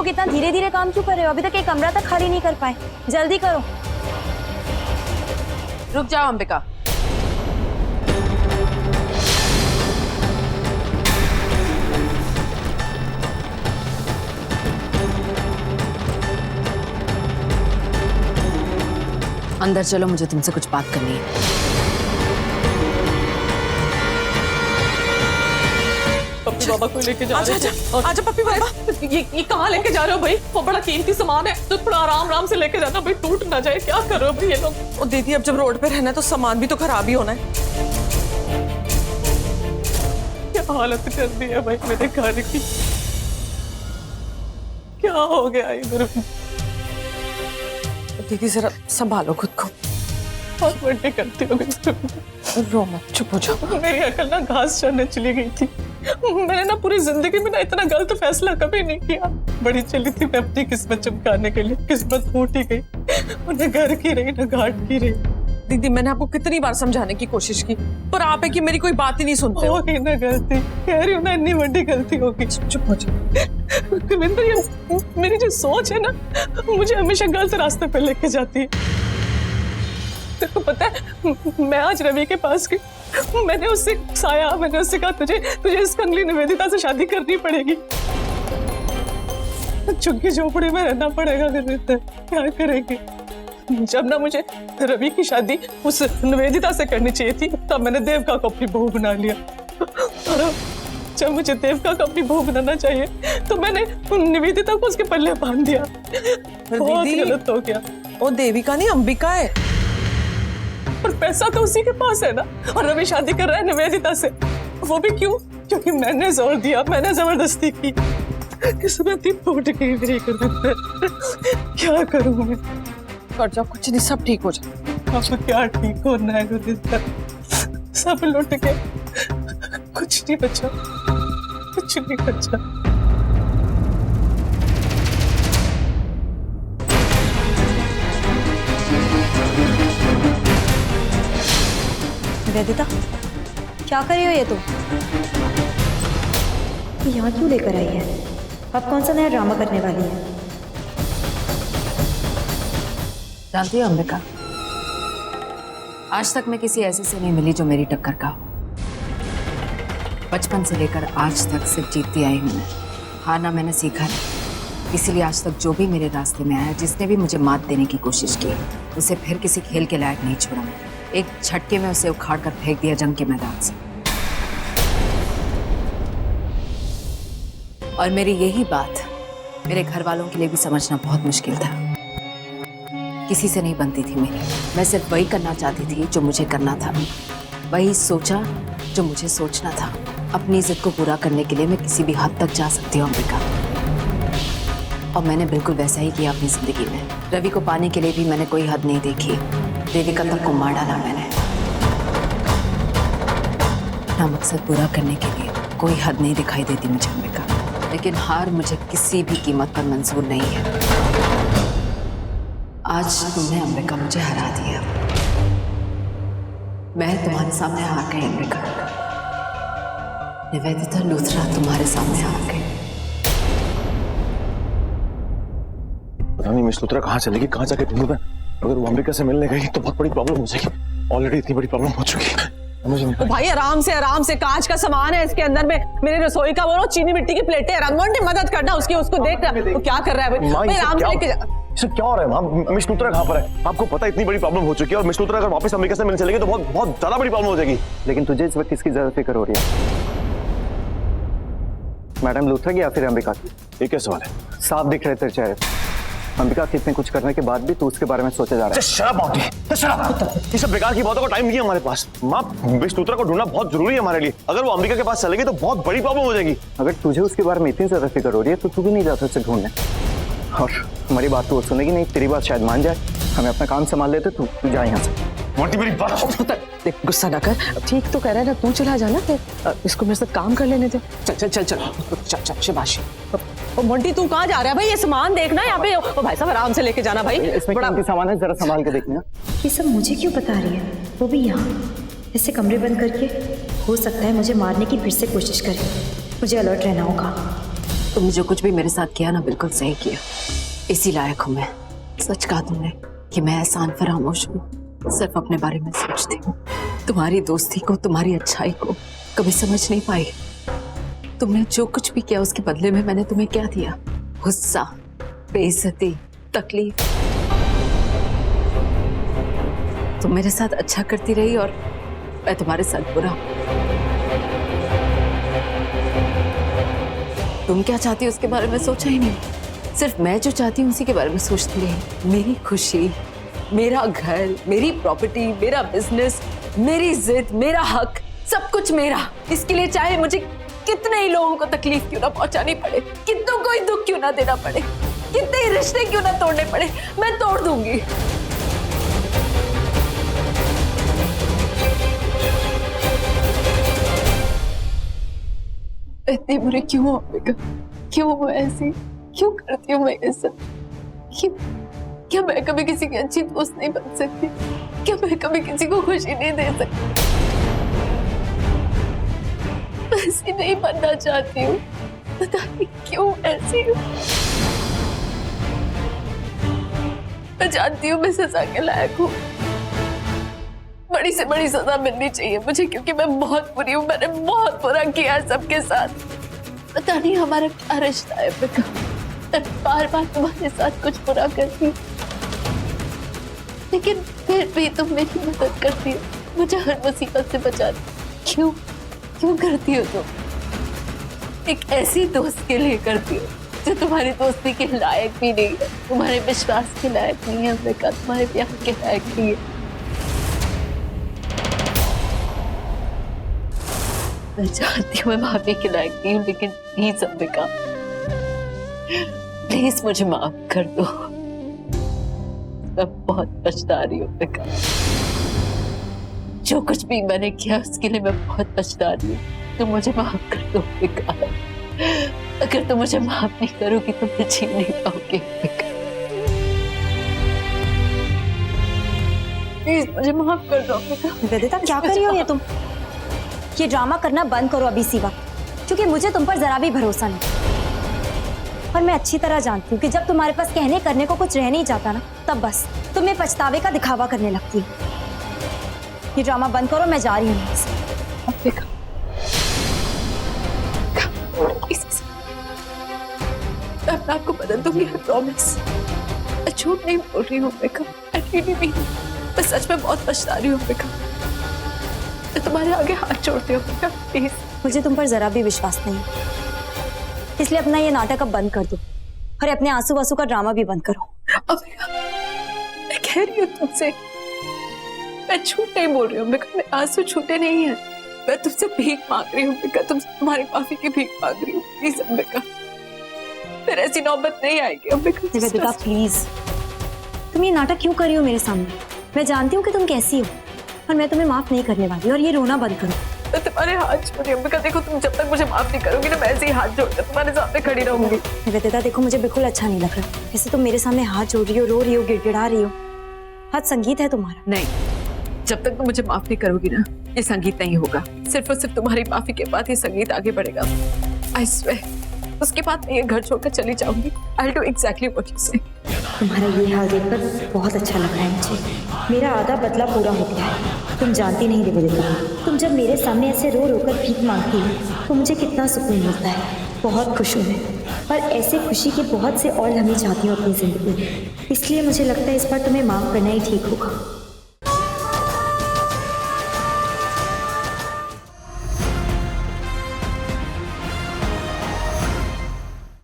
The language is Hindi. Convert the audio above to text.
लोग इतना धीरे धीरे काम क्यों कर रहे हो? अभी तक एक कमरा तक खाली नहीं कर पाए, जल्दी करो। रुक जाओ अंबिका। अंदर चलो, मुझे तुमसे कुछ बात करनी है। पप्पी बाबा को लेके जा रहे हैं। आजा पप्पी बाबा। ये कहाँ लेके जा रहे हो भाई? वो बड़ा कीमती सामान है, तो थोड़ा आराम से लेके जाना भाई, टूट ना जाए। क्या कर रहे हो भाई ये लोग? और दीदी अब जब रोड पे रहना है तो सामान भी तो खराब ही होना है। क्या हालत कर दी है भाई मेरे घर की। क्या हो गया इधर? दीदी जरा संभालो खुद को, बहुत बड़ी गलती हो गई। रो मत, चुप हो जाओ। मेरी अकल ना घास चढ़ने चली गई थी। मैंने ना पूरी जिंदगी में ना इतना गलत फैसला कभी नहीं किया। बड़ी चली थी मैं अपनी किस्मत चमकाने के लिए, किस्मत फूट ही गई। उन्हें घर की रही ना घाट की रही। दीदी मैंने आपको कितनी बार समझाने की कोशिश की, पर आप है कि मेरी कोई बात ही नहीं सुनते। होगी ना गलती, कह रही हूँ ना, इतनी बड़ी गलती होगी। चुप हो जाओ। कविंदर, ये मेरी जो सोच है ना, मुझे हमेशा गलत रास्ते पे लेके जाती है। तेको पता है, मैं आज रवि के पास गई, मैंने उससे कहा तुझे इस कंगली निवेदिता से शादी करनी पड़ेगी। झुग्गी झोपड़ी में रहना पड़ेगा कविंदर, क्या करेगी? जब ना मुझे रवि की शादी उस निवेदिता से करनी चाहिए थी, तब मैंने देवका को अपनी बहू बना लिया। और जब मुझे देवका को अपनी बहू बनाना चाहिए, तो मैंने निवेदिता को उसके पल्ले बांध दिया। बहुत गलत हो गया। वो देविका नहीं, अंबिका है। और पैसा तो उसी के पास है ना, और रवि शादी कर रहा है निवेदिता से। वो भी क्यों? क्योंकि मैंने जोर दिया, मैंने जबरदस्ती की। किस्मत ही फूट गई मेरी। क्या करूं मैं? कर जाओ, कुछ नहीं, सब ठीक हो जाए। अब क्या ठीक होना है गुरिंदर? सब लुट के कुछ नहीं बचा, कुछ नहीं बचा। निवेदिता, क्या कर रही हो ये तुम? यहाँ क्यों लेकर आई है? अब कौन सा नया ड्रामा करने वाली है? जानती हो अंबिका, आज तक मैं किसी ऐसे से नहीं मिली जो मेरी टक्कर का हो। बचपन से लेकर आज तक सिर्फ जीतती आई हूं मैं, हारना मैंने सीखा नहीं। इसीलिए आज तक जो भी मेरे रास्ते में आया, जिसने भी मुझे मात देने की कोशिश की, उसे फिर किसी खेल के लायक नहीं छोड़ा मैंने। एक झटके में उसे उखाड़ कर फेंक दिया जंग के मैदान से। और मेरी यही बात मेरे घर वालों के लिए भी समझना बहुत मुश्किल था। किसी से नहीं बनती थी मेरी, मैं सिर्फ वही करना चाहती थी जो मुझे करना था, वही सोचा जो मुझे सोचना था। अपनी इज्जत को पूरा करने के लिए मैं किसी भी हद तक जा सकती हूँ अंबिका, और मैंने बिल्कुल वैसा ही किया अपनी जिंदगी में। रवि को पाने के लिए भी मैंने कोई हद नहीं देखी, देविका तक को मार डाला मैंने। अपना मकसद पूरा करने के लिए कोई हद नहीं दिखाई देती मुझे अंबिका, लेकिन हार मुझे किसी भी कीमत पर मंजूर नहीं है। आज तुमने अंबिका मुझे हरा दिया, मैं तुम्हारे सामने हार गई अंबिका। निवेदिता लूथरा तुम्हारे सामने हार गई। पता नहीं मिस लूथरा कहाँ चलेगी, कहाँ जाके ढूंढूं मैं। अगर वो अंबिका से मिलने गई तो बहुत बड़ी प्रॉब्लम हो जाएगी। ऑलरेडी इतनी बड़ी प्रॉब्लम हो चुकी है। तो भाई आराम से, कांच का सामान है इसके अंदर में, मेरी रसोई का वो चीनी मिट्टी की प्लेटें। रंगोंटी मदद करना उसकी, उसको देखना वो क्या कर रहा है भाई। आराम से लेके जा। इसे क्या हो रहा है मां? मिस लूथरा कहाँ पर है? आपको पता है इतनी बड़ी प्रॉब्लम हो चुकी है, और मिस लूथरा अगर वापस अंबिका से मिलने चलेगी तो बहुत बहुत ज्यादा बड़ी प्रॉब्लम हो जाएगी। लेकिन तुझे इस वक्त किसकी ज्यादा फिक्र हो रही है, मैडम लूथरा की या फिर अंबिका की? ये क्या सवाल है? साफ दिख रहे तेरे चेहरे पे। अंबिका के इतने कुछ करने के बाद भी तू उसके बारे में सोचा जा रहा है। शराब आउटी, शराब। ये सब बेकार की बातों का टाइम नहीं है हमारे पास। माँ, मिस लूथरा को ढूंढना बहुत जरूरी है हमारे लिए। अगर वो अंबिका के पास चलेगी तो बहुत बड़ी प्रॉब्लम हो जाएगी। अगर तुझे उसके बारे में इतनी ज्यादा फिक्र हो रही है तो तू भी नहीं जाता उसे ढूंढने। और हमारी बात तो वो सुनेगी नहीं, तेरी बात शायद मान जाए। हमें अपना काम संभाल लेते, तू जा यहाँ से। मोंटी मेरी बात देख, गुस्सा ना कर, ठीक तो कह रहा है ना, तू चला जाना, इसको मेरे साथ काम कर लेने दे। चल शाबाशी। मोंटी तू कहाँ जा रहा है भाई? ये सामान देखना यहाँ पे। ओ भाई साहब आराम से लेके जाना भाई, इसमें बड़ा सामान है, जरा संभाल के देखना। ये सब मुझे क्यों बता रही है? वो भी यहाँ ऐसे कमरे बंद करके। हो सकता है मुझे मारने की फिर से कोशिश करे, मुझे अलर्ट रहना होगा। तुमने जो कुछ भी मेरे साथ किया ना, बिल्कुल सही किया। इसी लायक हूं मैं। सच कहा तुमने कि मैं एहसान फरामोश हूँ, सिर्फ अपने बारे में सोचती हूँ। तुम्हारी दोस्ती को, तुम्हारी अच्छाई को कभी समझ नहीं पाई। तुमने जो कुछ भी किया उसके बदले में मैंने तुम्हें क्या दिया? गुस्सा, बेइज्जती, तकलीफ। तुम मेरे साथ अच्छा करती रही और मैं तुम्हारे साथ बुरा। तुम क्या चाहती हो उसके बारे में सोचा ही नहीं। सिर्फ मैं जो चाहती हूँ उसी के बारे में सोचती रही। मेरी खुशी, मेरा घर, मेरी प्रॉपर्टी, मेरा बिजनेस, मेरी जिद, मेरा हक, सब कुछ मेरा। इसके लिए चाहे मुझे कितने ही लोगों को तकलीफ क्यों ना पहुंचानी पड़े, कितनों को ही दुख क्यों ना देना पड़े, कितने ही रिश्ते क्यों ना तोड़ने पड़े, मैं तोड़ दूंगी। इतनी बुरी क्यों हो अंबिका? क्यों हो ऐसी? क्यों करती हूँ मैं ये सब? क्या मैं कभी किसी की अच्छी दोस्त नहीं बन सकती? क्या मैं कभी किसी को खुशी नहीं दे सकती? ऐसी नहीं बनना चाहती हूँ, पता नहीं क्यों ऐसी हूँ। मैं जानती हूँ मैं सजा के लायक हूँ, बड़ी से बड़ी सजा मिलनी चाहिए मुझे, क्योंकि मैं बहुत बुरी हूँ। मैंने बहुत बुरा किया सबके साथ। पता नहीं हमारा क्या रिश्ता है अंबिका। मैं बार बार तुम्हारे साथ कुछ बुरा करती हूँ, लेकिन फिर भी तुम मेरी मदद करती हो, मुझे हर मुसीबत से बचाती। क्यों क्यों करती हो तुम? एक ऐसी दोस्त के लिए करती हो जो तुम्हारी दोस्ती के लायक भी नहीं है, तुम्हारे विश्वास के लायक नहीं है अंबिका, तुम्हारे प्यार के लायक नहीं है। मैं जानती हूँ मैं माफी के लायक नहीं हूँ, लेकिन प्लीज अंबिका, प्लीज मुझे माफ कर दो। मैं बहुत पछता रही हूँ अंबिका। जो कुछ भी मैंने किया उसके लिए मैं बहुत पछता रही हूँ। तुम मुझे माफ कर दो अंबिका। अगर तुम मुझे माफ नहीं करोगी तो मैं जी नहीं पाऊंगी अंबिका। प्लीज मुझे माफ कर दो अंबिका। वेदिता, क्या कर रही हो ये तुम? ये ड्रामा करना बंद करो अभी इसी वक्त, क्योंकि मुझे तुम पर जरा भी भरोसा नहीं। और मैं अच्छी तरह जानती हूँ कि जब तुम्हारे पास कहने करने को कुछ रह नहीं जाता ना, तब बस तुम्हें पछतावे का दिखावा करने लगती है। ये ड्रामा बंद करो, मैं जा रही हूँ। मैं अपने आप को बदल दूंगी, I promise। मैं झूठ नहीं बोल रही हूँ अंबिका, मैं सच में बहुत पछता रही हूँ अंबिका। मैं तुम्हारे आगे हाथ जोड़ती हूँ अंबिका, प्लीज। मुझे तुम पर जरा भी विश्वास नहीं, इसलिए अपना ये नाटक अब बंद कर दो और अपने आंसू वासू का ड्रामा भी बंद करो। अंबिका, मैं कह रही हूँ तुमसे, मैं झूठ नहीं बोल रही हूँ अंबिका, मेरे आंसू झूठे नहीं है। मैं तुमसे भीख मांग रही हूँ अंबिका, तुमसे तुम्हारी माफी की भीख मांग रही हूँ। प्लीज अंबिका, फिर ऐसी नौबत नहीं आएगी अंबिका। निवेदिता प्लीज, तुम ये नाटक क्यों कर रही हो मेरे सामने? मैं जानती हूँ कि तुम कैसी हो और मैं तुम्हें माफ नहीं करने वाली, और ये रोना बंद करो। मैं तुम्हारे हाथ जोड़ रही हूँ अंबिका। देखो, तुम जब तक मुझे माफ नहीं करोगी ना, मैं ऐसे ही हाथ जोड़कर तुम्हारे सामने खड़ी रहूंगी। निवेदिता देखो, मुझे बिल्कुल अच्छा नहीं लग रहा। जैसे तुम मेरे सामने हाथ जोड़ रही हो, रो रही हो, गिड़गिड़ा रही हो। हाथ संगीत है तुम्हारा। नहीं, जब तक तुम मुझे माफ नहीं करोगी ना, ये संगीत नहीं होगा। सिर्फ और सिर्फ तुम्हारी माफी के बाद ये संगीत आगे बढ़ेगा। I swear, उसके बाद मैं ये घर छोड़कर चली जाऊंगी। I'll do exactly what you say। तुम्हारा ये हाल देखकर बहुत अच्छा लग रहा है मुझे। मेरा आधा बदला पूरा हो गया है। तुम जानती नहीं निवेदिता, तुम जब मेरे सामने ऐसे रो रो कर भीख मांगती हो तो मुझे कितना सुकून मिलता है। बहुत खुश हूँ मैं, और ऐसे खुशी के बहुत से और लम्हे चाहती हूँ अपनी जिंदगी में। इसलिए मुझे लगता है इस बार तुम्हें माफ करना ही ठीक होगा।